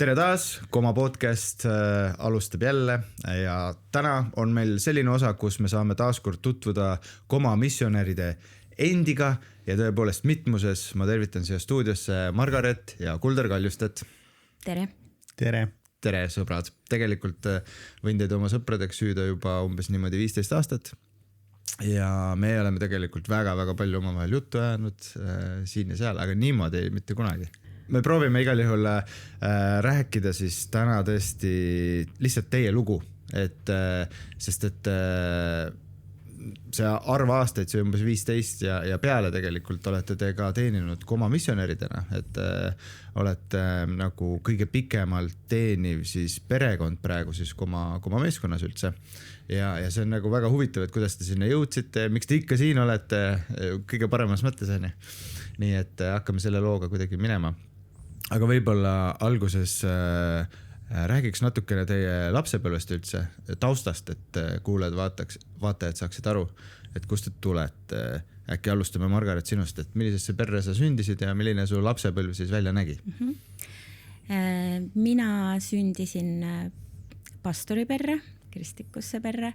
Tere taas, Koma podcast alustab jälle ja täna on meil selline osa, kus me saame taaskord tutvuda Koma missionäride endiga ja tõepoolest mitmuses. Ma tervitan siia stuudiosse Margaret ja Kuldar Kaljustet. Tere. Tere. Tere, sõbrad. Tegelikult võin teid oma sõpradeks süüda juba umbes niimoodi 15 aastat. Ja me oleme tegelikult väga palju omavahel juttu ajanud siin ja seal, aga niimoodi mitte kunagi. Me proovime igal juhul rääkida siis täna tõesti lihtsalt teie lugu, sest see arv aastaid, see umbes 15 ja peale tegelikult olete te ka teeninud Koma missionäridena, et olete nagu kõige pikemalt teeniv siis perekond praegu siis Koma meeskonnas üldse. Ja see on nagu väga huvitav, et kuidas te sinna jõudsite, miks te ikka siin olete kõige paremas mõttes. Nii et hakkame selle looga kuidagi minema. Aga võib-olla alguses räägiks natukene teie lapsepõlvest üldse, taustast, et kuulajad vaatajad saaksid aru, et kust te tulete. Äkki alustame Margaret sinust, et millisesse perre sa sündisid ja milline su lapsepõlv siis välja nägi? Mina sündisin pastoriperre, kristikusse perre.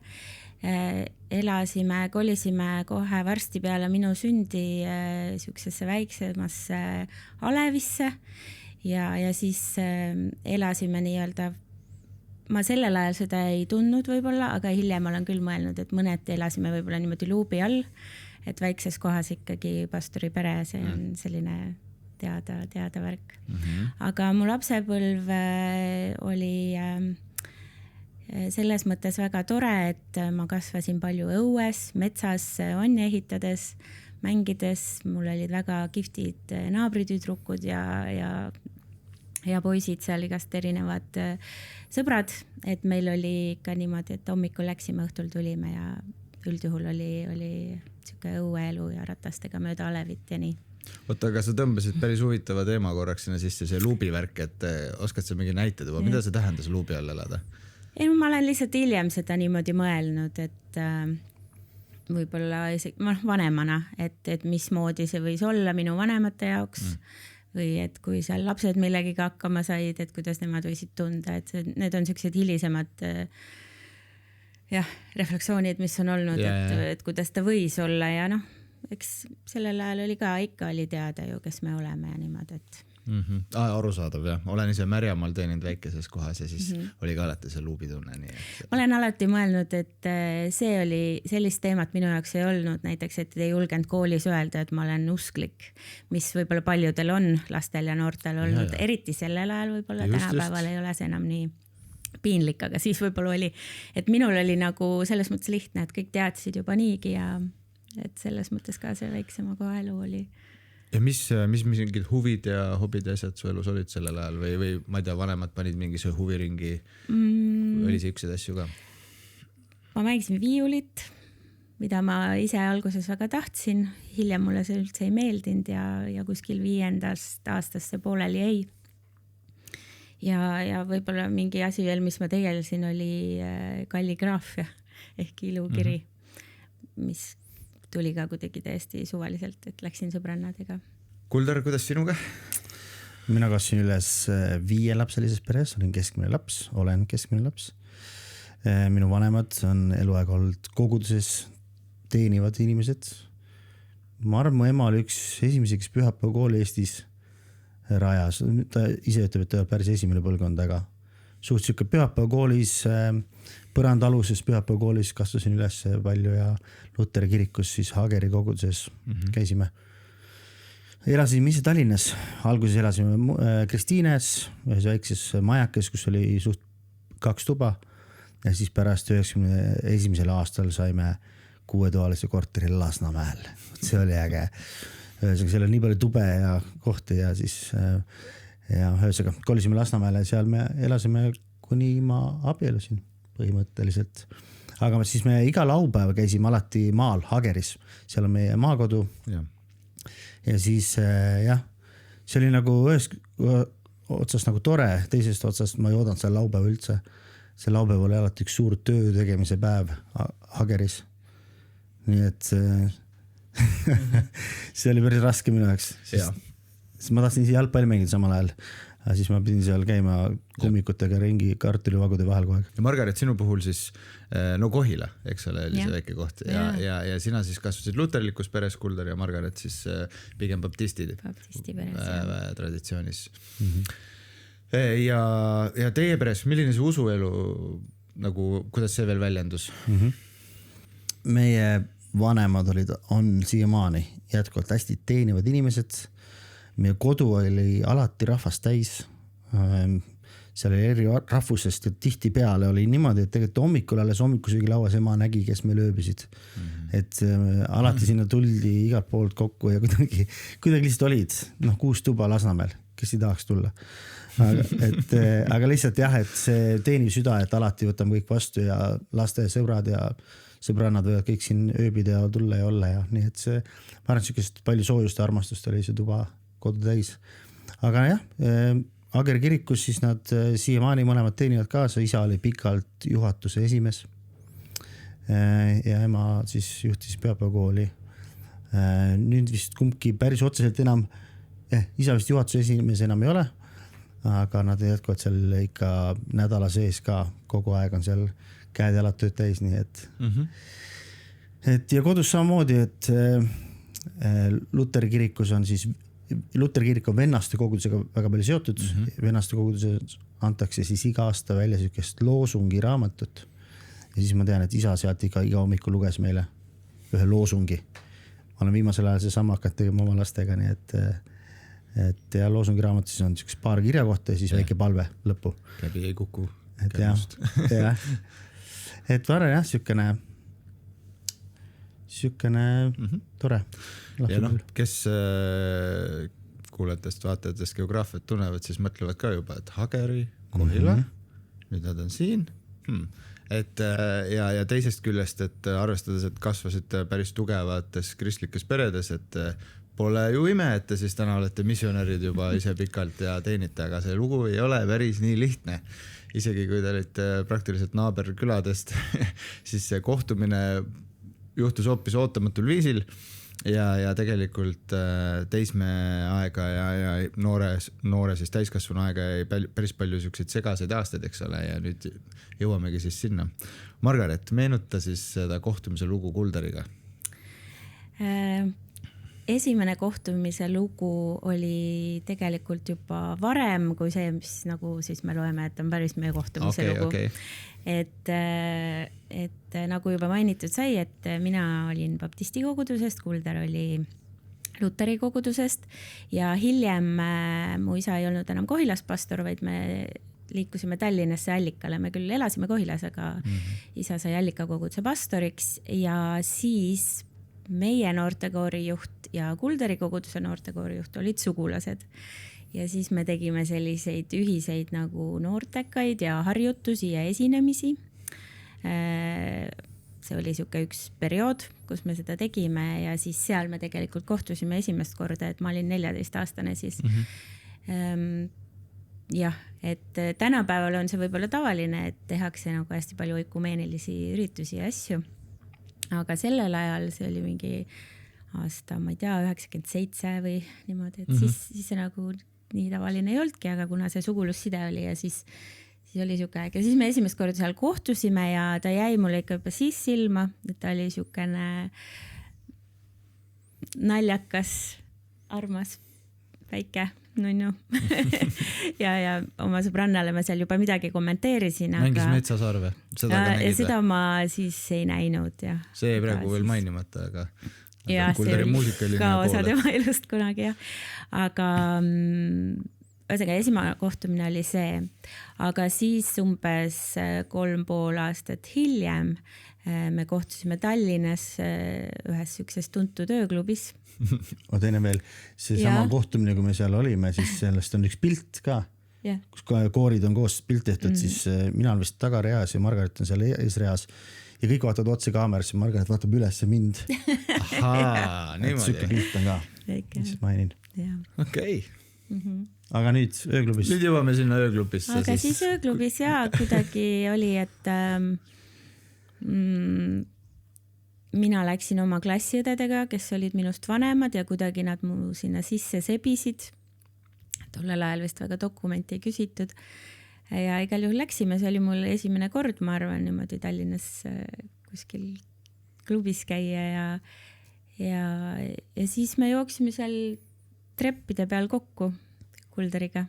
Kolisime kohe varsti peale minu sündi siuksesse väiksemasse Alevisse ja siis elasime nii-öelda, ma sellel ajal seda ei tundnud võib-olla, aga hiljem olen küll mõelnud, et mõned elasime võib-olla niimoodi luubi all, et väikses kohas ikkagi pastori pere, see on selline teada värk. Aga mu lapsepõlv oli selles mõttes väga tore, et ma kasvasin palju õues, metsas, onne ehitades, mängides. Mul olid väga kihvtid naabritüdrukud ja poisid seal igast erinevad sõbrad, et meil oli ikka niimoodi, et hommikul läksime, õhtul tulime ja üldjuhul oli siuke õueelu ja ratastega mööda Alevit ja nii. Oota, aga sa tõmbasid päris huvitava teema korraks sinna sisse, see luubivärk, et oskad sa mingi näite tuua, mida see tähendas luubi all elada? Ei, ma olen lihtsalt hiljem seda niimoodi mõelnud, et võib-olla vanemana, et mismoodi see võis olla minu vanemate jaoks või et kui seal lapsed millegiga hakkama said, et kuidas nemad võisid tunda, et need on sellised hilisemad refleksioonid, mis on olnud, et kuidas ta võis olla ja eks sellel ajal oli ka, ikka oli teada ju, kes me oleme ja niimoodi, et arusaadav, jah. Olen ise Märjamaal teeninud väikeses kohas ja siis oli ka alati see luubitunne. Ma olen alati mõelnud, et see oli sellist teemat minu jaoks ei olnud, näiteks, et ei julgenud koolis öelda, et ma olen usklik, mis võib-olla paljudel on lastel ja noortel olnud, eriti sellel ajal võib-olla tänapäeval ei ole see enam nii piinlik, aga siis võib-olla oli, et minul oli nagu selles mõttes lihtne, et kõik teadsid juba niigi ja et selles mõttes ka see väiksema koha elu oli. Ja mis mingid huvid ja hobid ja asjad su elus olid sellel ajal või ma ei tea, vanemad panid mingi see huviringi oli siuksed asju ka? Ma mängisin viiulit, mida ma ise alguses väga tahtsin, hiljem mulle see üldse ei meeldinud ja kuskil 5. aastasse pooleli ei. Ja võib-olla mingi asi veel, mis ma tegelesin, oli kalligraafia ehk ilukiri, mis tuli ka kuidagi täiesti suvaliselt, et läksin sõbrannadega. Kuldar, kuidas sinuga? Mina kasvasin üles 5-lapselises peres, olen keskmine laps. Minu vanemad on eluaeg olnud koguduses teenivad inimesed. Ma arvan, mu ema oli üks esimeseks pühapäevakooli Eestis rajas. Ta ise ütleb, et ta on päris esimene põlvkond, aga suht siuke pühapäevakoolis, põrandaluses pühapäevakoolis kasvasin üles palju ja Luteri kirikus siis Hageri koguduses käisime. Elasime ise Tallinnas, alguses elasime Kristiines, ühes väikses majakes, kus oli suht 2 tuba ja siis pärast 91. aastal saime 6-toalise korteri Lasnamäel. See oli äge. Seal on nii palju tube ja kohti ja siis ühesõnaga kolisime Lasnamäele ja seal me elasime kuni ma abielusin põhimõtteliselt. Aga siis me iga laupäeva käisime alati maal Hageris. Seal on meie maakodu. Ja siis see oli nagu ühes otsast nagu tore, teisest otsast ma ei oodanud seal laupäeva üldse. See laupäev oli alati üks suur töö tegemise päev Hageris. Nii et see oli päris raske minu jaoks. Ma tahtsin jalgpalli mängida samal ajal, siis ma pidin seal käima kummikutega ringi kartulivagude vahel kogu aeg. Ja Margaret, sinu puhul siis no Kohila, eks ole, oli see väike koht ja sina siis kasvasid luterlikus peres, Kuldar, ja Margaret siis pigem baptisti peres, traditsioonis. Ja teie peres, milline see usuelu, nagu, kuidas see veel väljendus? Meie vanemad on siiamaani jätkuvalt hästi teenivad inimesed. Meie kodu oli alati rahvast täis. Seal oli eri rahvusest ja tihti peale oli niimoodi, et tegelikult hommikul alles hommikusöögi lauas ema nägi, kes meil ööbisid. Et alati sinna tuldi igalt poolt kokku ja kuidagi lihtsalt olid 6 tuba Lasnamäel, kes ei tahaks tulla. Aga lihtsalt jah, et see teeniv süda, et alati võtame kõik vastu ja laste sõbrad ja sõbrannad võivad kõik siin ööbida ja tulla ja olla ja nii, et see, ma arvan, et palju soojust ja armastust oli see tuba kodu täis. Aga jah, Ageri kirikus siis nad siiamaani mõlemad teenivad kaasa, isa oli pikalt juhatuse esimees ja ema siis juhtis pühapäevakooli. Nüüd vist kumbki päris otseselt enam, isa vist juhatuse esimees enam ei ole, aga nad jätkavad seal ikka nädala sees ka, kogu aeg on seal käed jalad tööd täis, nii et ja kodus samamoodi, et Luteri kirikus on siis Luteri kirik on vennaste kogudusega väga palju seotud. Vennaste koguduses antakse siis iga aasta välja sellist loosungi raamatut. Ja siis ma tean, et isa sealt iga hommikul luges meile ühe loosungi. Ma olen viimasel ajal see sama hakanud tegema oma lastega, nii et ja loosungi raamatus on üks paar kirja kohta ja siis väike palve lõppu. Läbi ei kuku. Et varre jah, sükene tore. Ja kes kuulajatest, vaatajatest geograafiat tunnevad, siis mõtlevad ka juba, et Hageri, Kohila, nüüd nad on siin. Et, ja teisest küljest, et arvestades, et kasvasid päris tugevates kristlikes peredes, et pole ju ime, et te siis täna olete missionärid juba ise pikalt ja teenite, aga see lugu ei ole päris nii lihtne. Isegi kui te olite praktiliselt naaberküladest, siis see kohtumine juhtus hoopis ootamatul viisil ja tegelikult teismeaega ja noore siis täiskasvanu aega jäi päris palju selliseid segaseid aastaid, eks ole, ja nüüd jõuamegi siis sinna. Margaret, meenuta siis seda kohtumise lugu Kuldariga. Esimene kohtumise lugu oli tegelikult juba varem kui see, mis nagu siis me loeme, et on päris meie kohtumise lugu. Et nagu juba mainitud sai, et mina olin baptisti kogudusest, Kuldar oli Luteri kogudusest ja hiljem mu isa ei olnud enam Kohilas pastor, vaid me liikusime Tallinnasse Allikale. Me küll elasime Kohilas, aga isa sai Allika koguduse pastoriks ja siis meie noortekoori juht ja Kuldari koguduse noortekoori juht olid sugulased. Ja siis me tegime selliseid ühiseid nagu noortekaid ja harjutusi ja esinemisi. See oli siuke üks periood, kus me seda tegime ja siis seal me tegelikult kohtusime esimest korda, et ma olin 14-aastane siis. Jah, et tänapäeval on see võib-olla tavaline, et tehakse nagu hästi palju õikumeenilisi üritusi ja asju. Aga sellel ajal see oli mingi aasta, ma ei tea, 97 või niimoodi, et siis see nagu nii tavaline ei olnudki, aga kuna see sugulusside oli ja siis oli siuke aeg. Ja siis me esimest korda seal kohtusime ja ta jäi mulle ikka juba siis silma, et ta oli siukene naljakas, armas, väike nunnu. ja oma sõbrannale ma seal juba midagi kommenteerisin. Mängis Metsasarve? Seda ma siis ei näinud. Ja. See ei praegu veel mainimata, aga ja see oli ka osa tema elust kunagi. Ja. Aga esimene kohtumine oli see, aga siis umbes 3,5 aastat hiljem me kohtusime Tallinnas ühes sellises tuntud ööklubis. Teine veel, see sama kohtumine, kui me seal olime, siis sellest on üks pilt ka, kus koorid on koos pilt tehtud, siis mina olen vist tagareas ja Margaret on seal eesreas ja kõik vaatavad otse kaamerasse, Margaret vaatab üles mind. Ahaa, niimoodi. Sükke pilt on ka, mis mainin. Okei. Aga nüüd ööklubis. Nüüd jõuame sinna ööklubisse. Aga siis ööklubis kuidagi oli, et mina läksin oma klassiõdedega, kes olid minust vanemad ja kuidagi nad mu sinna sisse sebisid. tollel ajal vist väga dokumenti ei küsitud ja igal juhul läksime, see oli mul esimene kord, ma arvan, niimoodi Tallinnas kuskil klubis käia ja siis me jooksime seal treppide peal kokku Kulderiga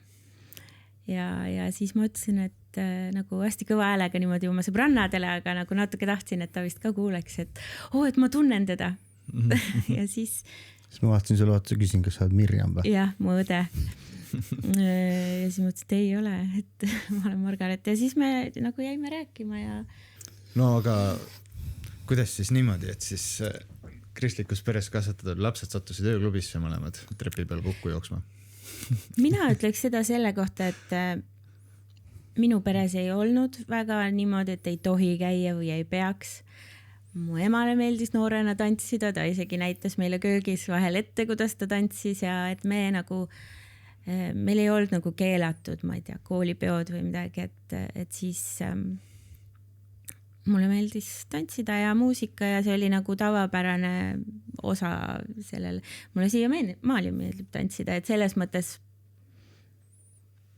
ja siis ma ütlesin, et nagu hästi kõva häälega niimoodi oma sõbrannadele, aga nagu natuke tahtsin, et ta vist ka kuuleks, et et ma tunnen teda. ja siis ma vaatasin sulle otsa, küsin, kas sa oled Mirjam või? Jah, mu õde. ja siis mõtlesin, et ei ole, et ma olen Margaret ja siis me nagu jäime rääkima ja. No aga kuidas siis niimoodi, et siis kristlikus peres kasvatatud lapsed sattusid ööklubisse mõlemad trepi peal kokku jooksma? Mina ütleks seda selle kohta, et minu peres ei olnud väga niimoodi, et ei tohi käia või ei peaks. Mu emale meeldis noorena tantsida, ta isegi näitas meile köögis vahel ette, kuidas ta tantsis ja et meil ei olnud nagu keelatud, ma ei tea, koolipeod või midagi, et siis mulle meeldis tantsida ja muusika ja see oli nagu tavapärane osa sellel. Mulle siiamaani meeldib tantsida, et selles mõttes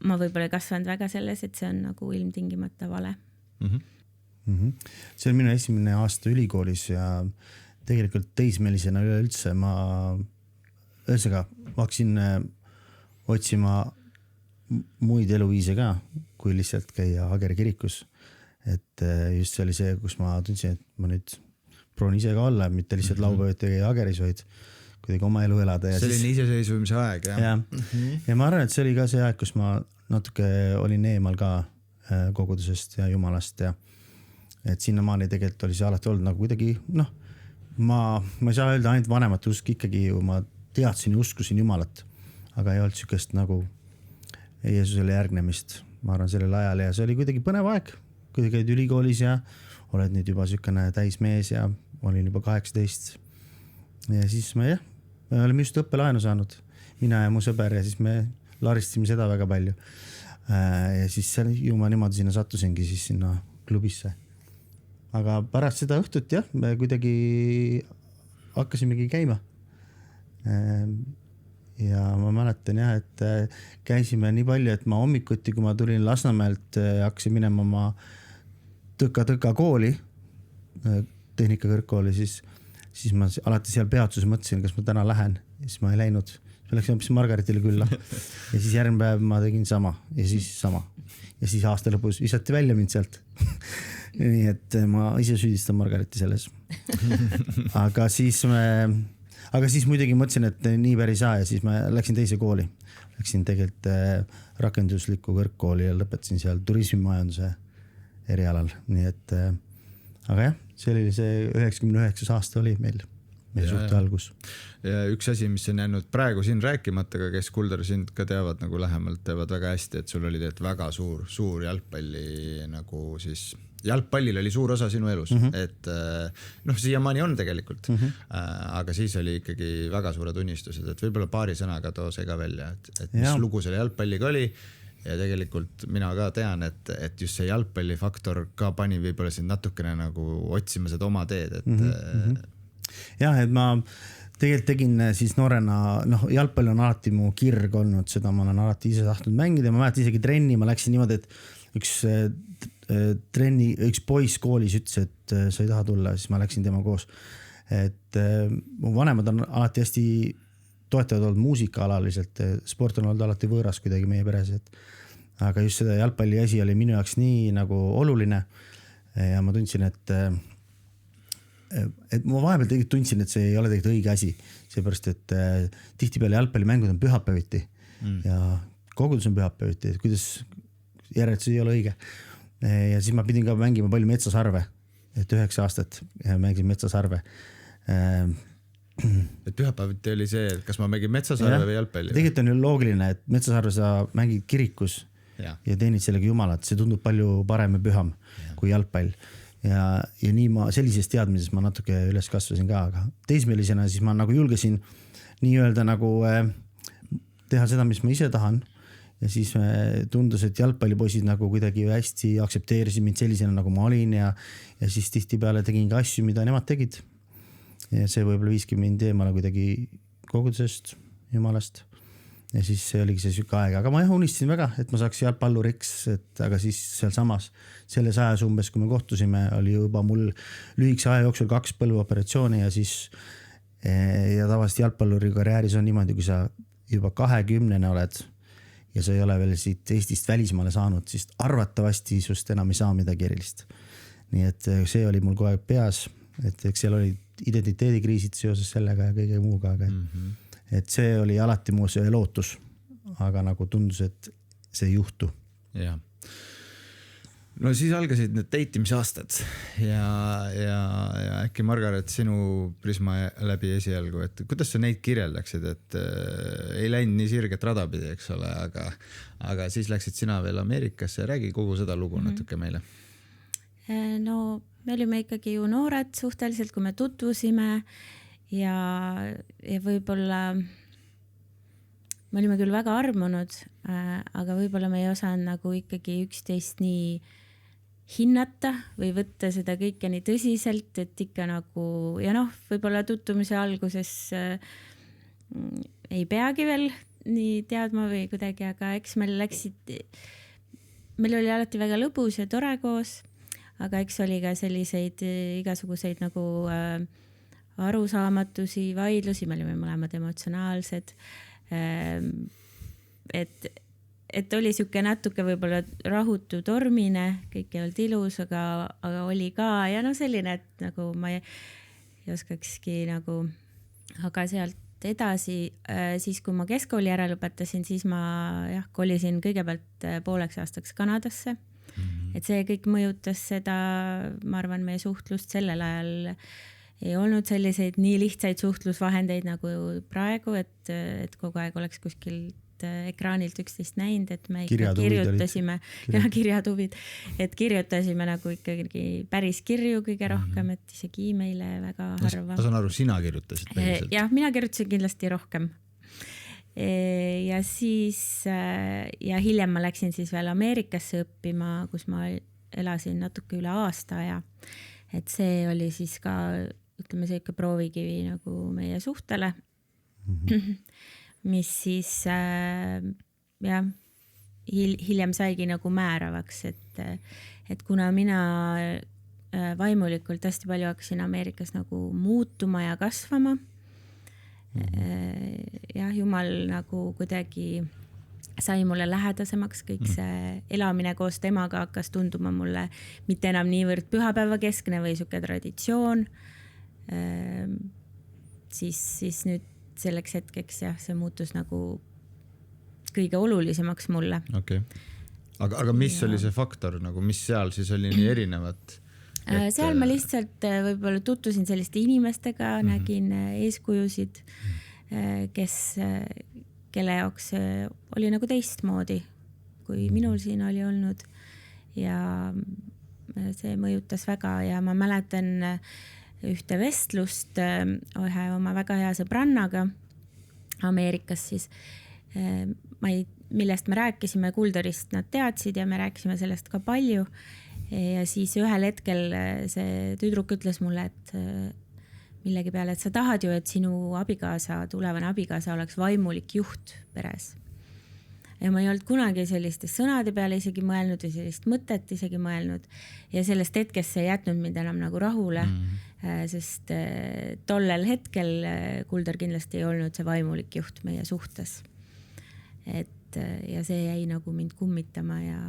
ma võib-olla ei kasvanud väga selles, et see on nagu ilmtingimata vale. See on minu esimene aasta ülikoolis ja tegelikult teismelisena üleüldse ma hakkasin otsima muid eluviise ka, kui lihtsalt käia Ageri kirikus. Et just see oli see, kus ma tundsin, et ma nüüd proon ise ka olla, mitte lihtsalt laupäeviti käia Ageris, vaid kuidagi oma elu elada. See oli iseseisvumise aeg, jah? Ja ma arvan, et see oli ka see aeg, kus ma natuke olin eemal ka kogudusest ja Jumalast ja et sinnamaani tegelikult oli see alati olnud nagu kuidagi, ma ei saa öelda ainult vanemat usk, ikkagi ju ma teadsin ja uskusin Jumalat, aga ei olnud sükest nagu Jeesusele järgnemist, ma arvan, sellel ajal ja see oli kuidagi põnev aeg, kui käid ülikoolis ja oled nüüd juba sükene täismees ja olin juba 18 ja siis me olime just õppelaenu saanud, mina ja mu sõber ja siis me laristasime seda väga palju ja siis ju ma niimoodi sinna sattusingi siis sinna klubisse. Aga pärast seda õhtut me kuidagi hakkasimegi käima. Ja ma mäletan et käisime nii palju, et ma hommikuti, kui ma tulin Lasnamäelt, hakkasin minema oma tõka kooli, tehnikakõrgkooli, siis ma alati seal peatuses mõtlesin, kas ma täna lähen, siis ma ei läinud. Ma läksin hoopis Margaretile külla ja siis järgmine päev ma tegin sama ja siis aasta lõpus visati välja mind sealt. Nii et ma ise süüdistan Margareti selles. Aga siis muidugi mõtlesin, et nii päris ei saa ja siis ma läksin teise kooli. Läksin tegelikult rakenduslikku kõrgkooli ja lõpetasin seal turismimajanduse erialal. Nii et, aga see oli see 99 aasta oli meil suhte algus. Ja üks asi, mis on jäänud praegu siin rääkimata, kes Kuldar sind ka teavad nagu lähemalt, teavad väga hästi, et sul oli väga suur jalgpalli nagu siis jalgpallil oli suur osa sinu elus, et siiamaani on tegelikult, aga siis oli ikkagi väga suured unistused, et võib-olla paari sõnaga too see ka välja, et mis lugu selle jalgpalliga oli ja tegelikult mina ka tean, et just see jalgpallifaktor ka pani võib-olla sind natukene nagu otsima seda oma teed, et et ma tegelikult tegin siis noorena, jalgpall on alati mu kirg olnud, seda ma olen alati ise tahtnud mängida, ma mäletan isegi trenni, ma läksin niimoodi, et üks poiss koolis ütles, et sa ei taha tulla, siis ma läksin tema koos. Et mu vanemad on alati hästi toetavad olnud muusikaalaliselt, sport on olnud alati võõras kuidagi meie peres, aga just seda jalgpalli asi oli minu jaoks nii nagu oluline ja ma tundsin, et ma vahepeal tundsin, et see ei ole tegelikult õige asi, seepärast, et tihtipeale jalgpallimängud on pühapäeviti ja kogudus on pühapäeviti, et kuidas järelikult ei ole õige. Ja siis ma pidin ka mängima palju metsasarve, et 9 aastat mängisin metsasarve. Et pühapäeviti oli see, et kas ma mängin metsasarve või jalgpalli? Tegelikult on ju loogiline, et metsasarve sa mängid kirikus ja teenid sellega Jumalat, see tundub palju parem ja püham kui jalgpall. Ja nii ma sellises teadmises ma natuke üles kasvasin ka, aga teismelisena siis ma nagu julgesin nii-öelda nagu teha seda, mis ma ise tahan. Ja siis tundus, et jalgpallipoisid nagu kuidagi hästi aksepteerisid mind sellisena, nagu ma olin ja siis tihtipeale tegin ka asju, mida nemad tegid. Ja see võib-olla viiski mind eemale kuidagi kogudusest, Jumalast. ja siis see oligi see süke aeg, aga ma jah unistasin väga, et ma saaks jalgpalluriks, et aga siis seal samas selles ajas umbes, kui me kohtusime, oli juba mul lühikese aja jooksul 2 põlveoperatsiooni ja siis ja tavaliselt jalgpalluri karjääris on niimoodi, kui sa juba 20 oled ja sa ei ole veel siit Eestist välismaale saanud, siis arvatavasti sust enam ei saa midagi erilist. Nii et see oli mul kogu aeg peas, et eks seal oli identiteedikriisid seoses sellega ja kõige muuga, aga et see oli alati muu see lootus, aga nagu tundus, et see ei juhtu. Ja. No siis algasid need deitimisaastad ja äkki Margaret sinu prisma läbi esialgu, et kuidas sa neid kirjeldaksid, et ei läinud nii sirget radapidi, eks ole, aga siis läksid sina veel Ameerikasse ja räägi kogu seda lugu natuke meile. No me olime ikkagi ju noored suhteliselt, kui me tutvusime ja võib-olla me olime küll väga armunud, aga võib-olla me ei osanud nagu ikkagi üksteist nii hinnata või võtta seda kõike nii tõsiselt, et ikka nagu, ja noh, võib-olla tutvumise alguses ei peagi veel nii teadma või kuidagi, aga eks meil oli alati väga lõbus ja tore koos, aga eks oli ka selliseid igasuguseid nagu arusaamatusi, vaidlusi, me olime mõlemad emotsionaalsed, et oli siuke natuke võib-olla rahutu tormine, kõik ei olnud ilus, aga oli ka ja no selline, et nagu ma ei oskakski nagu, aga sealt edasi, siis kui ma keskkooli ära lõpetasin, siis ma kolisin kõigepealt pooleks aastaks Kanadasse, et see kõik mõjutas seda, ma arvan, meie suhtlust sellel ajal ei olnud selliseid nii lihtsaid suhtlusvahendeid nagu praegu, et kogu aeg oleks kuskilt ekraanilt üksteist näinud, et me ikka kirjutasime, kirjatuvid, et kirjutasime nagu ikkagi päris kirju kõige rohkem, et isegi e-maile väga harva. Ma saan aru, sina kirjutasid päriselt? Jah, mina kirjutasin kindlasti rohkem. Ja siis, ja hiljem ma läksin siis veel Ameerikasse õppima, kus ma elasin natuke üle aasta ja et see oli siis ka, ütleme, see ikka proovikivi nagu meie suhtele. Mis siis hiljem saigi nagu määravaks, et kuna mina vaimulikult hästi palju hakkasin Ameerikas nagu muutuma ja kasvama, jumal nagu kuidagi sai mulle lähedasemaks, kõik see elamine koos temaga hakkas tunduma mulle mitte enam niivõrd pühapäevakeskne või siuke traditsioon, siis nüüd selleks hetkeks see muutus nagu kõige olulisemaks mulle. Okay. Aga mis oli see faktor, nagu mis seal siis oli nii erinevat? Seal ma lihtsalt võib-olla tutvusin selliste inimestega, nägin eeskujusid, kelle jaoks oli nagu teistmoodi, kui minul siin oli olnud ja see mõjutas väga ja ma mäletan ühte vestlust ühe oma väga hea sõbrannaga Ameerikas siis, millest me rääkisime, Kuldorist nad teadsid ja me rääkisime sellest ka palju ja siis ühel hetkel see tüdruk ütles mulle, et millegi peale, et sa tahad ju, et sinu abikaasa, tulevane abikaasa oleks vaimulik juht peres. Ja ma ei olnud kunagi selliste sõnade peale isegi mõelnud või sellist mõtet isegi mõelnud ja sellest hetkest see ei jätnud mind enam nagu rahule, sest tollel hetkel Kuldor kindlasti ei olnud see vaimulik juht meie suhtes. Ja see jäi nagu mind kummitama ja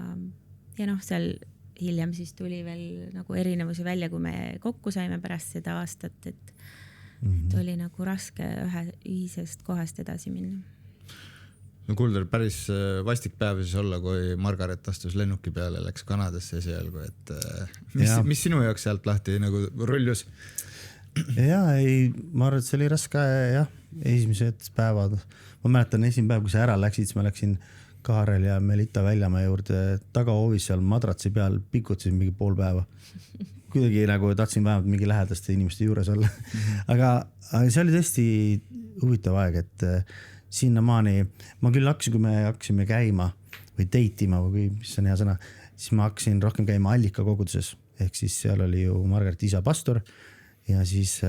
noh, seal hiljem siis tuli veel nagu erinevusi välja, kui me kokku saime pärast seda aastat, et oli nagu raske ühisest kohast edasi minna. No Kuldor, päris vastik päev siis olla, kui Margaret astus lennuki peale, läks Kanadasse esialgu, et mis sinu jaoks sealt lahti nagu rullus? Ma arvan, et see oli raske esimesed päevad. Ma mäletan esimene päev, kui sa ära läksid, siis ma läksin Kaarel ja Melita Väljamäe juurde tagahoovis seal madratsi peal, pikutasin mingi pool päeva. Kuidagi nagu tahtsin vähemalt mingi lähedaste inimeste juures olla. Aga see oli tõesti huvitav aeg, et sinnamaani, ma küll hakkasin, kui me hakkasime käima või deitima või mis on hea sõna, siis ma hakkasin rohkem käima Allika koguduses, ehk siis seal oli ju Margaret isa pastor ja siis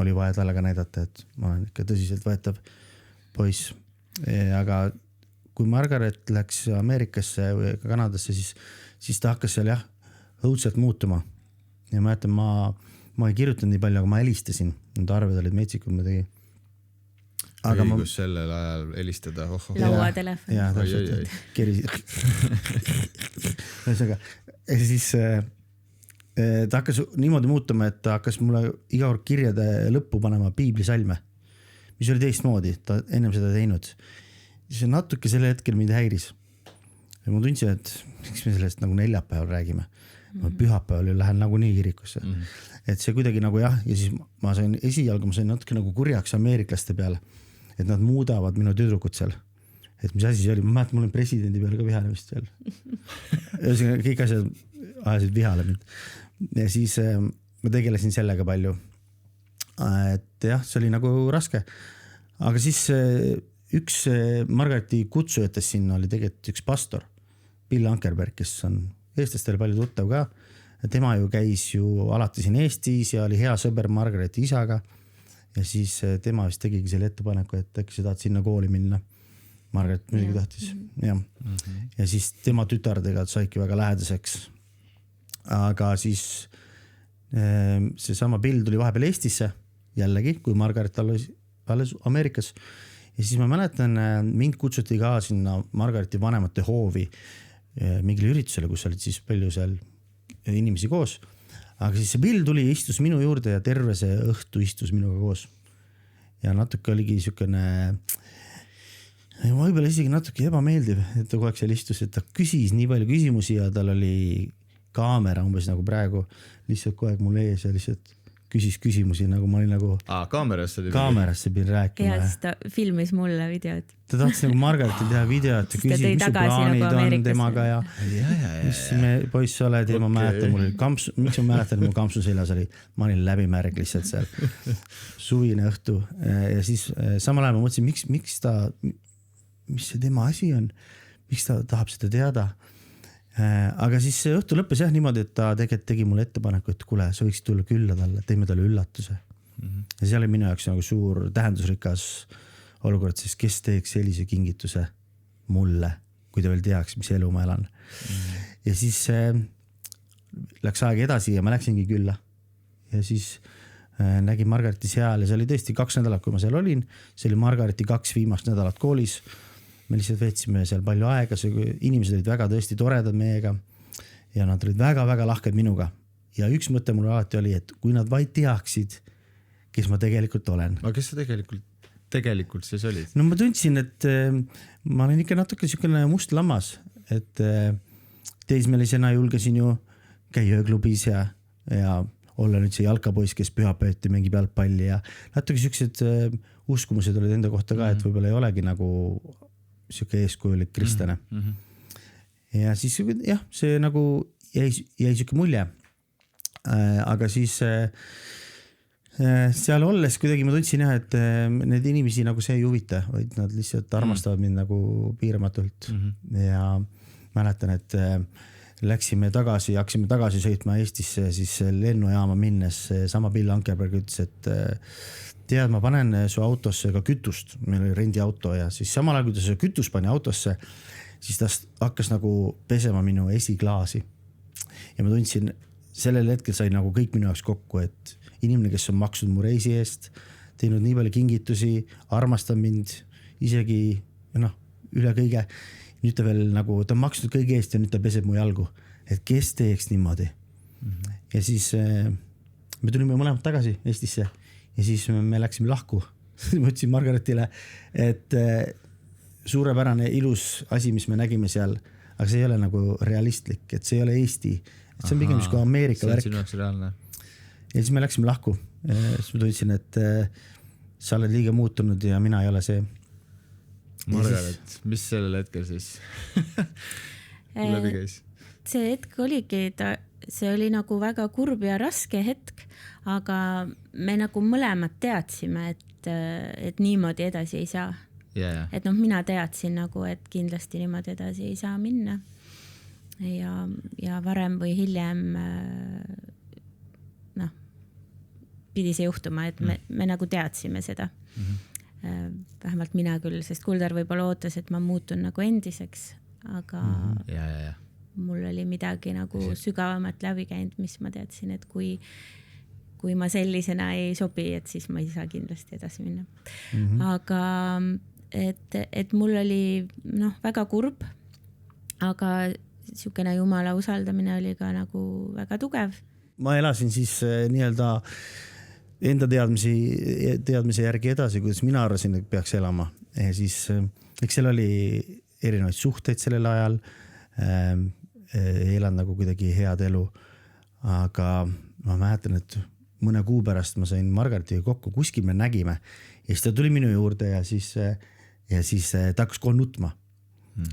oli vaja talle ka näidata, et ma olen ikka tõsiselt võetav poiss. Aga kui Margaret läks Ameerikasse või Kanadasse, siis ta hakkas seal jah, õudselt muutuma. Ja ma mäletan, ma ei kirjutanud nii palju, aga ma helistasin. Need arved olid metsikud muidugi. Aga õigus sellel ajal helistada. Lauatelefon. Jaa, täpselt. Keri. Ja siis ta hakkas niimoodi muutuma, et ta hakkas mulle iga kord kirjade lõppu panema piiblisalme, mis oli teistmoodi, ta ennem seda teinud. See natuke selle hetkel mind häiris. Ja ma tundsin, et miks me sellest nagu neljapäeval räägime. Ma pühapäeval lähen nagu nii kirikusse. Et see kuidagi nagu jah, ja siis ma sain esialgu, ma sain natuke nagu kurjaks ameeriklaste peale, et nad muudavad minu tüdrukut seal. Et mis asi see oli, ma mäletan, mul on presidendi peale ka vihale vist seal. Kõik asjad ajasid vihale mind. Ja siis ma tegelesin sellega palju. Et jah, see oli nagu raske. Aga siis üks Margareti kutsujates sinna oli tegelikult üks pastor, Bill Ankerberg, kes on eestlastele palju tuttav ka. Tema ju käis ju alati siin Eestis ja oli hea sõber Margareti isaga. Ja siis tema vist tegigi selle ettepaneku, et äkki sa tahad sinna kooli minna. Margaret muidugi tahtis. Ja. Ja siis tema tütardega saidki väga lähedaseks. Aga siis see sama Bill tuli vahepeal Eestisse jällegi, kui Margaret alles Ameerikas. Ja siis ma mäletan, mind kutsuti ka sinna Margareti vanemate hoovi mingile üritusele, kus olid siis palju seal inimesi koos. Aga siis see Bill tuli ja istus minu juurde ja terve see õhtu istus minuga koos. Ja natuke oligi niisugune, võib-olla isegi natuke ebameeldiv, et ta kogu aeg seal istus, et ta küsis nii palju küsimusi ja tal oli kaamera umbes nagu praegu lihtsalt kogu aeg mul ees ja lihtsalt küsis küsimusi, nagu ma olin nagu kaamerasse pidin rääkima. Ja siis ta filmis mulle videot. Ta tahtis nagu Margaretil teha videot ja küsis, mis su plaanid on temaga ja mis me poiss oled ja ma mäletan, miks ma mäletan, et mu kampsu seljas oli, ma olin läbimärg lihtsalt seal suvine õhtu ja siis samal ajal ma mõtlesin, mis see tema asi on, miks ta tahab seda teada. Aga siis see õhtu lõppes jah niimoodi, et ta tegelikult tegi mulle ettepaneku, et kuule, sa võiksid tulla külla talle, teeme talle üllatuse. Ja see oli minu jaoks nagu suur tähendusrikas olukord, sest kes teeks sellise kingituse mulle, kui ta veel teaks, mis elu ma elan. Ja siis läks aeg edasi ja ma läksingi külla. Ja siis nägin Margareti seal ja see oli tõesti 2 nädalat, kui ma seal olin. See oli Margareti 2 viimast nädalat koolis. Me lihtsalt veetsime seal palju aega, inimesed olid väga tõesti toredad meiega ja nad olid väga-väga lahked minuga. Ja üks mõte mul alati oli, et kui nad vaid teaksid, kes ma tegelikult olen. Aga kes sa tegelikult siis olid? No ma tundsin, et ma olen ikka natuke niisugune must lammas, et teismelisena julgesin ju käia ööklubis ja olla nüüd see jalkapoiss, kes pühapäeviti mängib jalgpalli ja natuke niisugused uskumused olid enda kohta ka, et võib-olla ei olegi nagu siuke eeskujulik kristlane. Ja siis jah, see nagu jäi siuke mulje. Aga siis seal olles kuidagi ma tundsin jah, et need inimesi nagu see ei huvita, vaid nad lihtsalt armastavad mind nagu piiramatult. Ja mäletan, et hakkasime tagasi sõitma Eestisse siis lennujaama minnes. Sama Bill Ankerberg ütles, et tead, ma panen su autosse ka kütust, meil oli rendiauto ja siis samal ajal, kui ta see kütus pani autosse, siis ta hakkas nagu pesema minu esiklaasi. Ja ma tundsin, sellel hetkel sai nagu kõik minu jaoks kokku, et inimene, kes on maksnud mu reisi eest, teinud nii palju kingitusi, armastab mind isegi üle kõige. Nüüd ta veel nagu, ta on maksnud kõige eest ja nüüd ta peseb mu jalgu, et kes teeks niimoodi. Ja siis me tulime mõlemad tagasi Eestisse. Ja siis me läksime lahku. Ma ütlesin Margaretile, et suurepärane ilus asi, mis me nägime seal, aga see ei ole nagu realistlik, et see ei ole Eesti. Et see on pigem kui Ameerika värk. Ja siis me läksime lahku. Siis ma tundsin, et sa oled liiga muutunud ja mina ei ole see. Margaret, mis sellel hetkel siis läbi käis? See hetk oligi, see oli nagu väga kurb ja raske hetk, aga me nagu mõlemad teadsime, et niimoodi edasi ei saa. Et mina teadsin nagu, et kindlasti niimoodi edasi ei saa minna. Ja varem või hiljem pidi see juhtuma, et me nagu teadsime seda. vähemalt mina küll, sest Kuldar võib-olla ootas, et ma muutun nagu endiseks, aga ja. mul oli midagi nagu sügavamat läbi käinud, mis ma teadsin, et kui ma sellisena ei sobi, et siis ma ei saa kindlasti edasi minna. Aga et mul oli väga kurb, aga niisugune Jumala usaldamine oli ka nagu väga tugev. Ma elasin siis nii-öelda enda teadmise järgi edasi, kuidas mina arvasin, et peaks elama. Ja siis, eks seal oli erinevaid suhteid sellel ajal, elan nagu kuidagi head elu, aga ma mäletan, et mõne kuu pärast ma sain Margaritiga kokku, kuskil me nägime ja siis ta tuli minu juurde ja siis ta hakkas kohe nutma.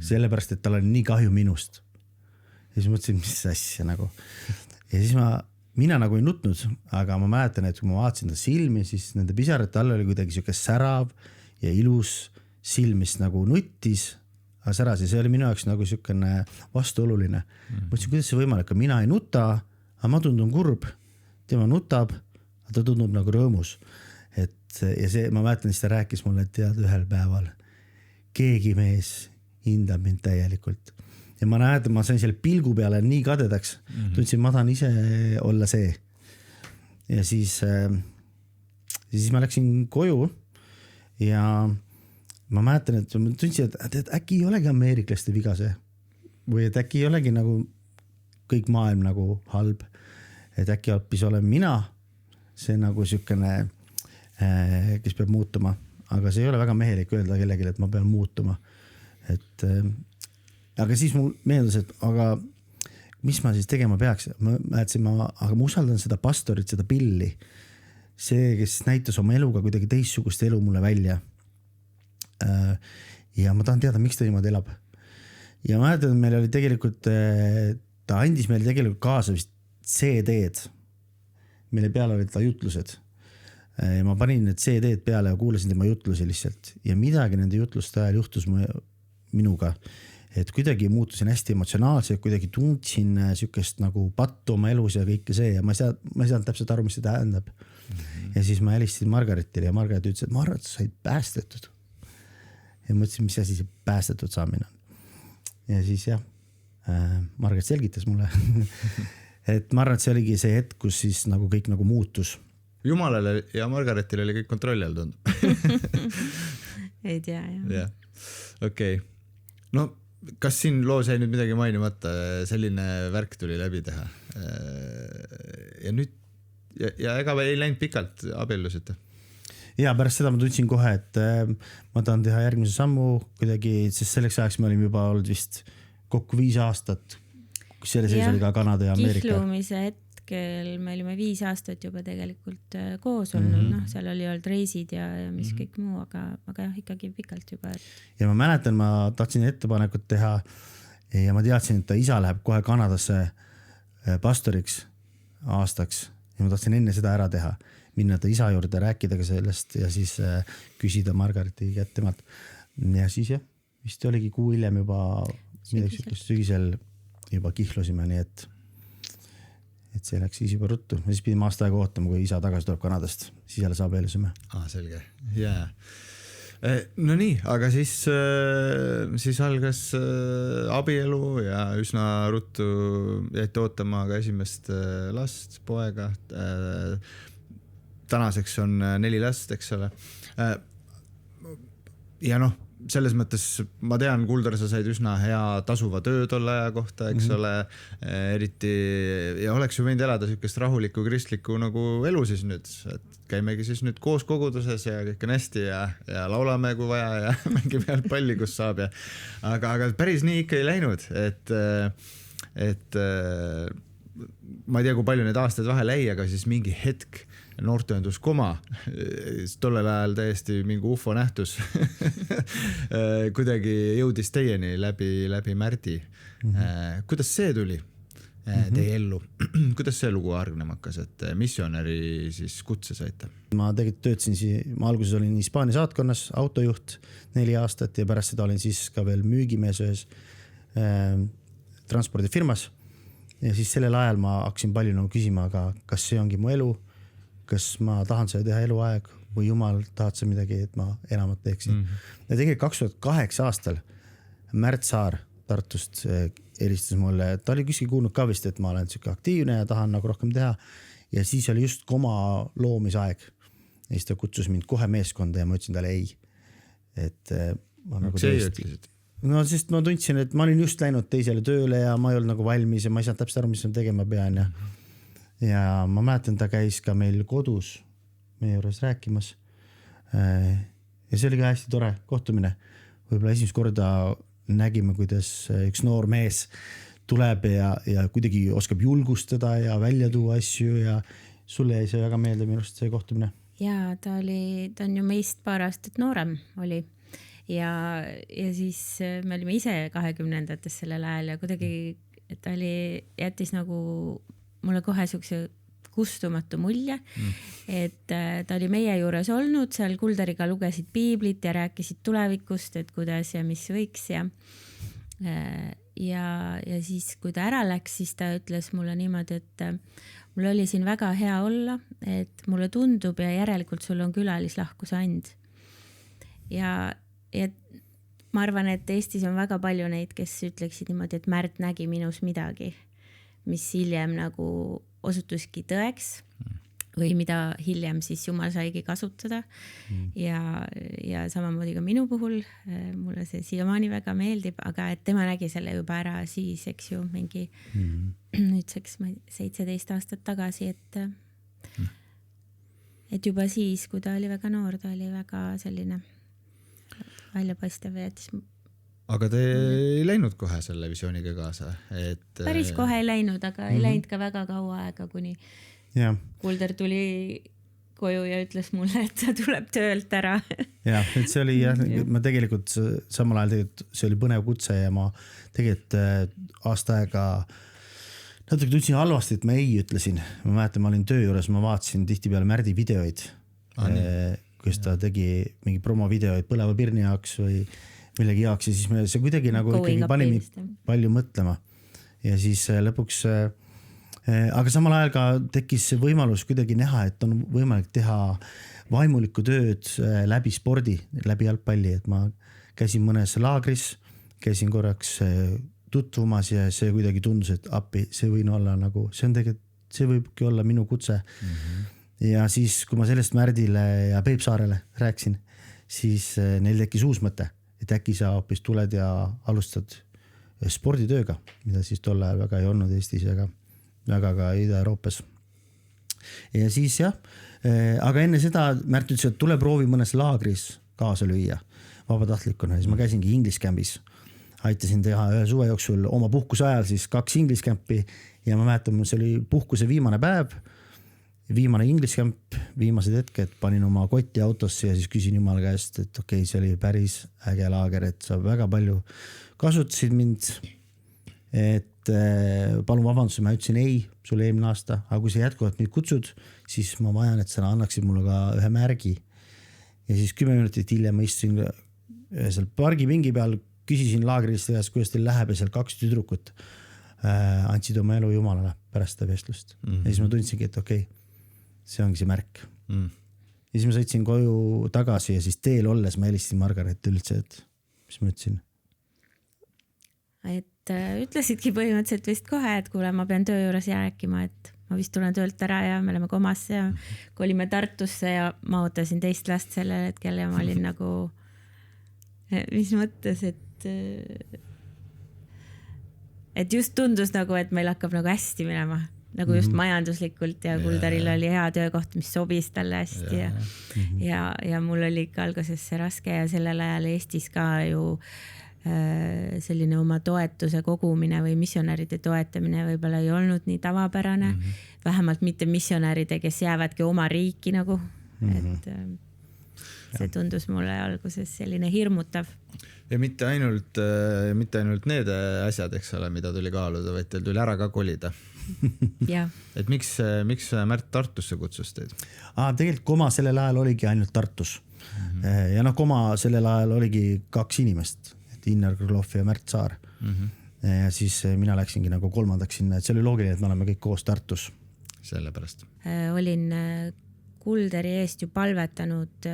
Sellepärast, et tal oli nii kahju minust. Ja siis mõtlesin, mis asja nagu. Ja siis mina nagu ei nutnud, aga ma mäletan, et kui ma vaatasin ta silmi, siis nende pisarate all oli kuidagi siuke särav ja ilus silm, mis nagu nuttis, aga säras ja see oli minu jaoks nagu siukene vastuoluline. Mõtlesin, kuidas see võimalik, mina ei nuta, aga ma tundun kurb, tema nutab, aga ta tundub nagu rõõmus. Ja see, ma mäletan, siis ta rääkis mulle, et tead ühel päeval keegi mees hindab mind täielikult. Ja ma näed, ma sain selle pilgu peale nii kadedaks, tundsin, ma tahan ise olla see. Ja siis ma läksin koju ja ma mäletan, et ma tundsin, et äkki ei olegi ameeriklaste viga see. Või et äkki ei olegi nagu kõik maailm nagu halb. Et äkki hoopis olen mina see nagu siukene, kes peab muutuma. Aga see ei ole väga mehelik öelda kellelegi, et ma pean muutuma. Aga siis mul meeldus, et aga mis ma siis tegema peaks? Ma mäletsin, aga ma usaldan seda pastorit, seda Pilli. See, kes näitas oma eluga kuidagi teissugust elu mulle välja. Ja ma tahan teada, miks ta niimoodi elab. Ja ma mäletan, meil oli tegelikult, ta andis meile tegelikult kaasa vist CD-d, mille peale olid ta jutlused. Ja ma panin need CD-d peale ja kuulasin tema jutlusi lihtsalt. Ja midagi nende jutluste ajal juhtus minuga. Et kuidagi muutusin hästi emotsionaalselt, kuidagi tundsin sükest nagu pattu oma elus ja kõike see ja ma ei saanud täpselt aru, mis see tähendab. Ja siis ma helistasin Margaritile ja Margarit ütles, et ma arvan, et sa said päästetud. Ja mõtlesin, mis asi see päästetud saamine on. Ja siis jah, Margaret selgitas mulle, et ma arvan, et see oligi see hetk, kus siis nagu kõik nagu muutus. Jumalale ja Margaretile oli kõik kontrolli all tundub. Ei tea, jah. Okei. No, kas siin loos jäi nüüd midagi mainimata, selline värk tuli läbi teha ja nüüd ja ega ei läinud pikalt abiellusite? Ja pärast seda ma tundsin kohe, et ma tahan teha järgmise sammu kuidagi, sest selleks ajaks me olime juba olnud vist kokku 5 aastat, kus selle sees oli ka Kanada ja Ameerika. Kihlumise hetkel me olime 5 aastat juba tegelikult koos olnud, seal oli olnud reisid ja mis kõik muu, aga jah, ikkagi pikalt juba. Ja ma mäletan, ma tahtsin ettepanekut teha ja ma teadsin, et ta isa läheb kohe Kanadasse pastoriks aastaks ja ma tahtsin enne seda ära teha, minna ta isa juurde, rääkida ka sellest ja siis küsida Margariti kätt temalt. Ja siis jah, vist oligi kuu hiljem juba sügisel juba kihlusime, nii et see läks siis juba ruttu. Ja siis pidime aasta aega ootama, kui isa tagasi tuleb Kanadast. Siis jälle saab eelusime. Selge. Yeah. No nii, aga siis algas abielu ja üsna ruttu jäite ootama ka esimest last, poega. Tänaseks on 4 last, eks ole. Ja noh, selles mõttes ma tean, Kuldar, sa said üsna hea tasuva töö tolle aja kohta, eks ole, eriti ja oleks ju võinud elada sükest rahulikku kristlikku nagu elu siis nüüd, et käimegi siis nüüd koos koguduses ja kõik on hästi ja laulame kui vaja ja mängime jalgpalli, kus saab ja aga päris nii ikka ei läinud, et ma ei tea, kui palju need aastad vahel jäi, aga siis mingi hetk noorteühendus Koma, tollel ajal täiesti mingi UFO nähtus kuidagi jõudis teieni läbi Märdi. Kuidas see tuli teie ellu? Kuidas see lugu argnema hakkas, et missionäri siis kutse saite? Ma tegelikult töötasin, ma alguses olin Hispaania saatkonnas autojuht 4 aastat ja pärast seda olin siis ka veel müügimees ühes transpordifirmas ja siis sellel ajal ma hakkasin palju nagu küsima, aga kas see ongi mu elu? Kas ma tahan seda teha eluaeg või jumal, tahad sa midagi, et ma enamat teeksin. Ja tegelikult 2008 aastal Märt Saar Tartust helistas mulle, ta oli kuskil kuulnud ka vist, et ma olen siuke aktiivne ja tahan nagu rohkem teha. Ja siis oli just Koma loomisaeg. Ja siis ta kutsus mind kohe meeskonda ja ma ütlesin talle ei. Et ma nagu tõesti... No sest ma tundsin, et ma olin just läinud teisele tööle ja ma ei olnud nagu valmis ja ma ei saanud täpselt aru, mis ma tegema pean. Ja ma mäletan, ta käis ka meil kodus meie juures rääkimas. Ja see oli ka hästi tore kohtumine. Võib-olla esimest korda nägime, kuidas üks noor mees tuleb ja kuidagi oskab julgustada ja välja tuua asju ja sulle jäi see väga meelde minust see kohtumine. Ja ta on ju meist paar aastat noorem oli ja siis me olime ise 20-ndates sellel ajal ja kuidagi ta jättis nagu mulle kohe siukse kustumatu mulje, et ta oli meie juures olnud, seal Kulderiga lugesid piiblit ja rääkisid tulevikust, et kuidas ja mis võiks ja siis, kui ta ära läks, siis ta ütles mulle niimoodi, et mul oli siin väga hea olla, et mulle tundub ja järelikult sul on külalislahkuse and. Ja ma arvan, et Eestis on väga palju neid, kes ütleksid niimoodi, et Märt nägi minus midagi, mis hiljem nagu osutuski tõeks või mida hiljem siis Jumal saigi kasutada ja samamoodi ka minu puhul mulle see siiamaani väga meeldib, aga et tema nägi selle juba ära siis, eks ju, mingi nüüdseks 17 aastat tagasi, et juba siis, kui ta oli väga noor, ta oli väga selline väljapaistev ja jättis. Aga te ei läinud kohe selle visiooniga kaasa? Päris kohe ei läinud, aga ei läinud ka väga kaua aega, kuni Kulder tuli koju ja ütles mulle, et ta tuleb töölt ära. Ja, et see oli ma tegelikult samal ajal see oli põnev kutse ja ma tegelikult aasta aega natuke tundsin halvasti, et ma ei ütlesin. Ma mäletan, ma olin töö juures, ma vaatasin tihtipeale Märdi videoid, kus ta tegi mingi promovideoid Põleva Pirni jaoks või millegi jaoks ja siis see kuidagi nagu ikkagi pani palju mõtlema ja siis lõpuks aga samal ajal ka tekkis see võimalus kuidagi näha, et on võimalik teha vaimulikku tööd läbi spordi, läbi jalgpalli, et ma käisin mõnes laagris, käisin korraks tutvumas ja see kuidagi tundus, et appi, see võin olla nagu, see võibki olla minu kutse ja siis, kui ma sellest Märdile ja Peep Saarele rääkisin, siis neil tekkis uus mõte, et äkki sa hoopis tuled ja alustad sporditööga, mida siis tol ajal väga ei olnud Eestis ja väga ka Ida-Euroopas. Ja siis aga enne seda Märt ütles, et tule proovi mõnes laagris kaasa lüüa vabatahtlikuna. Siis ma käisingi English Campis. Aitasin teha ühe suve jooksul oma puhkuse ajal siis 2 English Campi ja ma mäletan, see oli puhkuse viimane päev, viimane English Camp, viimased hetked, panin oma kotti autosse ja siis küsin Jumala käest, et okei, see oli päris äge laager, et sa väga palju kasutasid mind, et palun vabandust, ma ütlesin ei sulle eelmine aasta, aga kui sa jätkuvalt mind kutsud, siis ma vajan, et sa annaksid mulle ka ühe märgi. Ja siis 10 minutit hiljem ma istusin seal pargipingi peal, küsisin laagriliste käest, kuidas teil läheb ja seal 2 tüdrukut andsid oma elu Jumalale pärast seda vestlust. Ja siis ma tundsingi, et okei, see ongi see märk. Ja siis ma sõitsin koju tagasi ja siis teel olles ma helistasin Margaret üldse, et mis ma ütlesin? Et ütlesidki põhimõtteliselt vist kohe, et kuule, ma pean töö juures rääkima, et ma vist tulen töölt ära ja me oleme Komasse ja kolime Tartusse ja ma ootasin teist last sellel hetkel ja ma olin nagu, mis mõttes, et just tundus nagu, et meil hakkab nagu hästi minema. Nagu just majanduslikult ja Kulderil oli hea töökoht, mis sobis talle hästi ja mul oli ikka alguses see raske ja sellel ajal Eestis ka ju selline oma toetuse kogumine või missionäride toetamine võib-olla ei olnud nii tavapärane, vähemalt mitte missionäride, kes jäävadki oma riiki nagu, et see tundus mulle alguses selline hirmutav. Ja mitte ainult need asjad, eks ole, mida tuli kaaluda, vaid teil tuli ära ka kolida. Et miks Märt Tartusse kutsus teid? Tegelikult Koma sellel ajal oligi ainult Tartus. Ja Koma sellel ajal oligi 2 inimest, et Innar Krõlov ja Märt Saar. Ja siis mina läksingi nagu 3. sinna, et see oli loogiline, et me oleme kõik koos Tartus. Sellepärast. Olin Kulderi eest ju palvetanud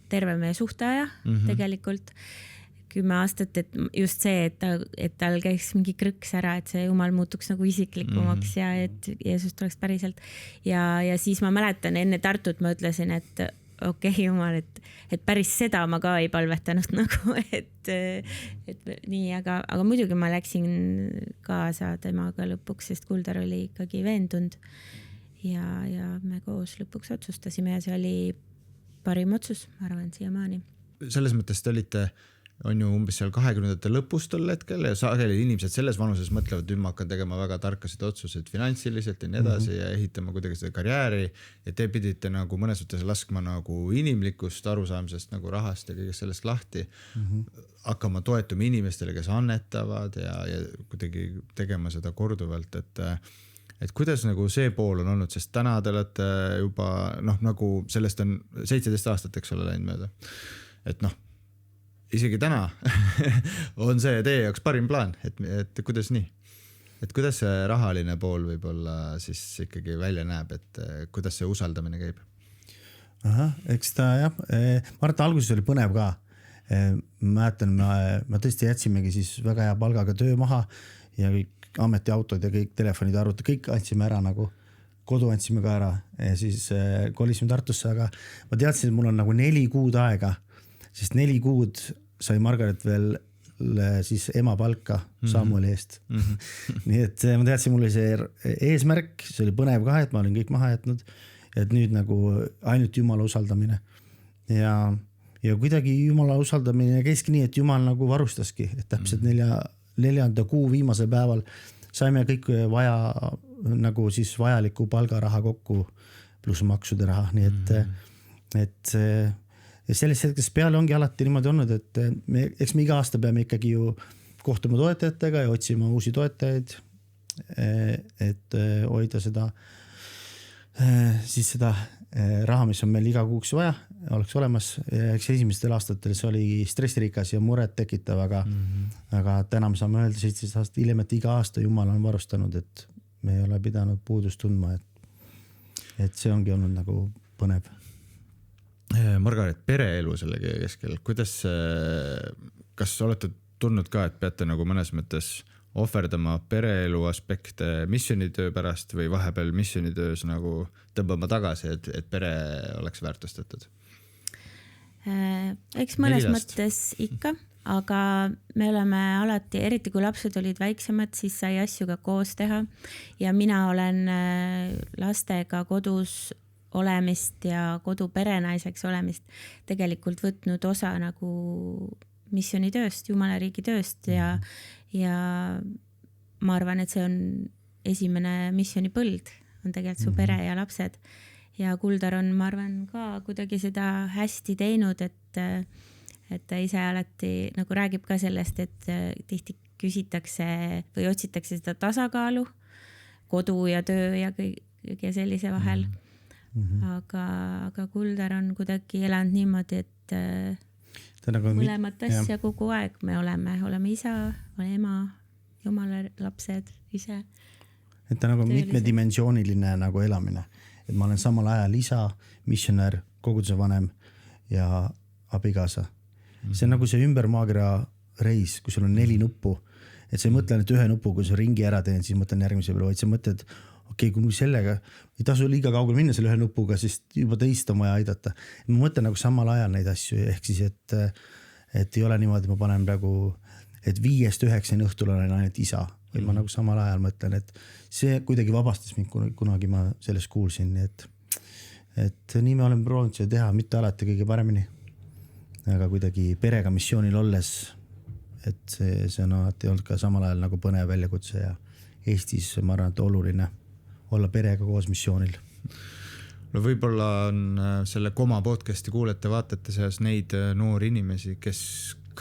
terve meie suhteaja tegelikult 10 aastat, et just see, et tal käiks mingi krõks ära, et see Jumal muutuks nagu isiklikumaks ja et Jeesus tuleks päriselt. Ja siis ma mäletan enne Tartut ma ütlesin, et okei, Jumal, et päris seda ma ka ei palvetanud nagu, et nii, aga muidugi ma läksin kaasa temaga lõpuks, sest Kuldar oli ikkagi veendunud ja me koos lõpuks otsustasime ja see oli parim otsus, ma arvan, siiamaani. Selles mõttes te olite on ju umbes seal 20. lõpus tol hetkel ja sageli inimesed selles vanuses mõtlevad, et nüüd ma hakkan tegema väga tarkasid otsuseid finantsiliselt ja nii edasi ja ehitama kuidagi seda karjääri ja te pidite nagu mõnes mõttes laskma nagu inimlikust arusaamisest nagu rahast ja kõigest sellest lahti, hakkama toetuma inimestele, kes annetavad ja kuidagi tegema seda korduvalt, et kuidas nagu see pool on olnud, sest täna te olete juba nagu sellest on 17 aastat, eks ole, läinud mööda, et isegi täna on see teie jaoks parim plaan, et kuidas nii? Et kuidas see rahaline pool võib-olla siis ikkagi välja näeb, et kuidas see usaldamine käib? Eks ta jah, ma arvan, et alguses oli põnev ka. Mäletan, ma tõesti jätsimegi siis väga hea palgaga töö maha ja kõik ametiautod ja kõik telefonid, arvutid, kõik andsime ära nagu. Kodu andsime ka ära ja siis kolisime Tartusse, aga ma teadsin, et mul on nagu 4 kuud aega, sest 4 kuud sai Margaret veel siis ema palka Samueli eest. Nii et ma teadsin, mul oli see eesmärk, see oli põnev ka, et ma olin kõik maha jätnud, et nüüd nagu ainult Jumala usaldamine. Ja kuidagi Jumala usaldamine käiski nii, et Jumal nagu varustaski, et täpselt 4. kuu viimasel päeval saime kõik vaja nagu siis vajaliku palgaraha kokku pluss maksude raha, nii et ja sellest hetkest peale ongi alati niimoodi olnud, et eks me iga aasta peame ikkagi ju kohtuma toetajatega ja otsima uusi toetajaid, et hoida seda raha, mis on meil iga kuuks vaja, oleks olemas. Eks esimestel aastatel see oli stressirikas ja muret tekitav, aga täna me saame öelda 17 aastat hiljem, et iga aasta Jumal on varustanud, et me ei ole pidanud puudust tundma, et see ongi olnud nagu põnev. Margaret, pereelu sellegi keskel, kuidas, kas olete tundnud ka, et peate nagu mõnes mõttes ohverdama pereelu aspekte missionitöö pärast või vahepeal missionitöös nagu tõmbama tagasi, et pere oleks väärtustatud? Eks mõnes mõttes ikka, aga me oleme alati, eriti kui lapsed olid väiksemad, siis sai asju ka koos teha ja mina olen lastega kodus olemist ja kodu perenaiseks olemist tegelikult võtnud osa nagu missionitööst, Jumala riigi tööst ja ma arvan, et see on esimene missionipõld, on tegelikult su pere ja lapsed ja Kuldar on, ma arvan, ka kuidagi seda hästi teinud, et ta ise alati nagu räägib ka sellest, et tihti küsitakse või otsitakse seda tasakaalu kodu ja töö ja sellise vahel. Aga Kuldar on kuidagi elanud niimoodi, et mõlemat asja kogu aeg me oleme isa, ema, Jumala lapsed ise. Et ta nagu mitmedimensiooniline nagu elamine, et ma olen samal ajal isa, missionär, koguduse vanem ja abikaasa. See on nagu see ümber maakera reis, kui sul on 4 nuppu, et sa ei mõtle nüüd ühe nupu, kui sa ringi ära teen, siis mõtlen järgmise peale, vaid sa mõtled, okei, kui sellega ei tasu liiga kaugel minna selle ühe nupuga, siis juba teist on vaja aidata. Ma mõtlen nagu samal ajal neid asju, ehk siis, et ei ole niimoodi, ma panen praegu, et 5-9 õhtul olen ainult isa, või ma nagu samal ajal mõtlen, et see kuidagi vabastas mind, kunagi ma sellest kuulsin, et nii me oleme proovinud seda teha, mitte alati kõige paremini, aga kuidagi perega missioonil olles, et see on alati olnud ka samal ajal nagu põnev väljakutse ja Eestis ma arvan, et oluline olla perega koos missioonil. No võib-olla on selle Koma podcasti kuulete, vaatate seas neid noori inimesi, kes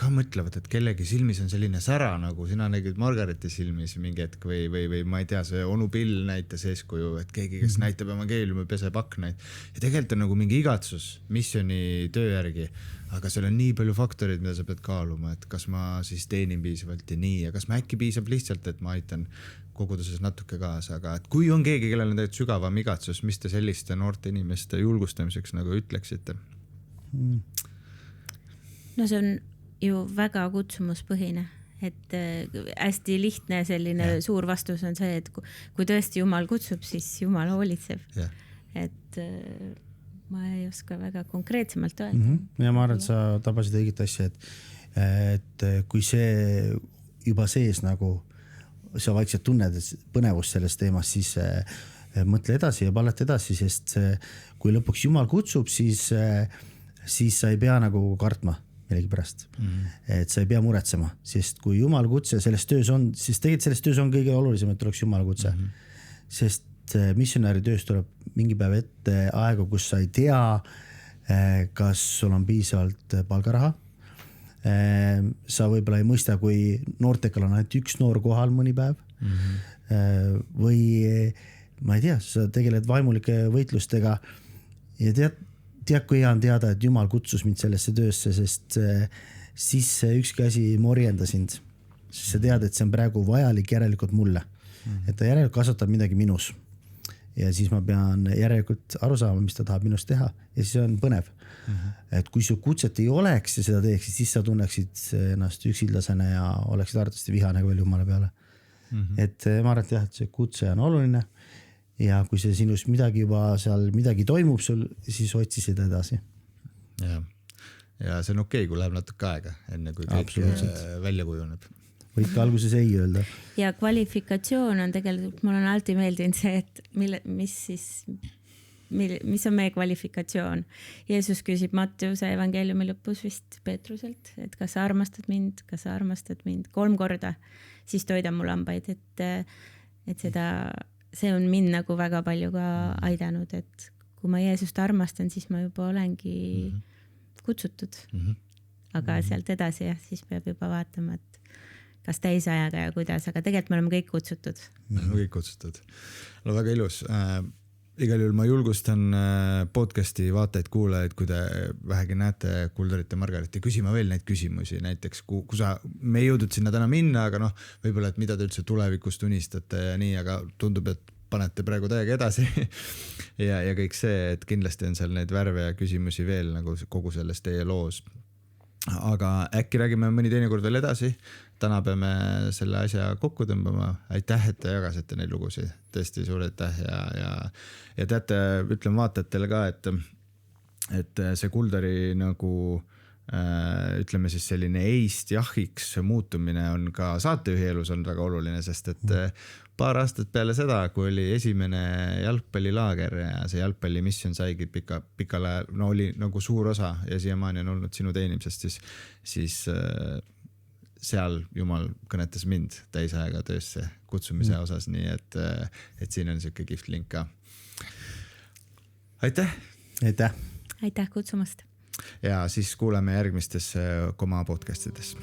ka mõtlevad, et kellegi silmis on selline sära, nagu sina nägid Margareti silmis mingi hetk või ma ei tea, see onu Bill näitas eeskuju, et keegi, kes näitab evangeeliumi, peseb aknaid. Ja tegelikult on nagu mingi igatsus missiooni töö järgi, aga seal on nii palju faktorid, mida sa pead kaaluma, et kas ma siis teenin piisavalt ja nii, ja kas ma äkki piisab lihtsalt, et ma aitan koguduses natuke kaasa, aga et kui on keegi, kellel on tegelikult sügavam igatsus, mis te selliste noorte inimeste julgustamiseks nagu ütleksite? No see on ju väga kutsumuspõhine, et hästi lihtne selline suur vastus on see, et kui tõesti Jumal kutsub, siis Jumal hoolitseb. Et ma ei oska väga konkreetsemalt öelda. Ja ma arvan, et sa tabasid õiget asja, et kui see juba sees nagu sa vaikselt tunned põnevust sellest teemast, siis mõtle edasi ja pallata edasi, sest kui lõpuks Jumal kutsub, siis sa ei pea nagu kartma millegi pärast. Et sa ei pea muretsema, sest kui Jumal kutse selles töös on, siis tegelikult selles töös on kõige olulisem, et oleks Jumal kutse. Sest missionäri töös tuleb mingi päev ette aega, kus sa ei tea, kas sul on piisavalt palgaraha. Sa võib-olla ei mõista, kui noortekal on ainult üks noor kohal mõni päev või ma ei tea, sa tegeled vaimulike võitlustega ja tead, kui hea on teada, et Jumal kutsus mind sellesse töösse, sest siis ükski asi ei morjenda sind, sest sa tead, et see on praegu vajalik järelikult mulle, et ta järelikult kasvatab midagi minus ja siis ma pean järelikult aru saama, mis ta tahab minust teha ja siis on põnev. Et kui su kutset ei oleks ja seda teeksid, siis sa tunneksid ennast üksildasena ja oleksid arvatavasti vihane veel Jumala peale. Et ma arvan, et jah, et see kutse on oluline ja kui see sinus midagi juba seal midagi toimub sul, siis otsi seda edasi. Ja see on okei, kui läheb natuke aega, enne kui kõik välja kujuneb. Võid ka alguses ei öelda. Ja kvalifikatsioon on tegelikult, mul on alati meeldinud see, et mis on meie kvalifikatsioon. Jeesus küsib Matteuse evangeeliumi lõpus vist Peetruselt, et kas sa armastad mind, 3 korda, siis toida mu lambaid, et see on mind nagu väga palju ka aidanud, et kui ma Jeesust armastan, siis ma juba olengi kutsutud. Aga sealt edasi jah, siis peab juba vaatama, et kas täisajaga ja kuidas, aga tegelikult me oleme kõik kutsutud. Kõik kutsutud. No väga ilus. Igal juhul ma julgustan podcasti vaatajaid, kuulajaid, kui te vähegi näete Kuldarit ja Margareti, küsima veel neid küsimusi, näiteks me ei jõudnud sinna täna minna, aga võib-olla, et mida te üldse tulevikust unistate ja nii, aga tundub, et panete praegu täiega edasi ja kõik see, et kindlasti on seal neid värve ja küsimusi veel nagu kogu selles teie loos. Aga äkki räägime mõni teine kord veel edasi. Täna peame selle asja kokku tõmbama. Aitäh, et te jagasite neid lugusid. Tõesti suur aitäh ja teate, ütlen vaatajatele ka, et see Kuldari nagu ütleme siis selline eist jahiks muutumine on ka saatejuhi elus on väga oluline, sest et paar aastat peale seda, kui oli esimene jalgpallilaager ja see jalgpallimisjon saigi pikal ajal, oli nagu suur osa ja siiamaani on olnud sinu teenimisest, siis seal Jumal kõnetas mind täisajaga töösse kutsumise osas, nii et siin on siuke kihvt link ka. Aitäh! Aitäh kutsumast! Ja siis kuuleme järgmistes Koma podcastides.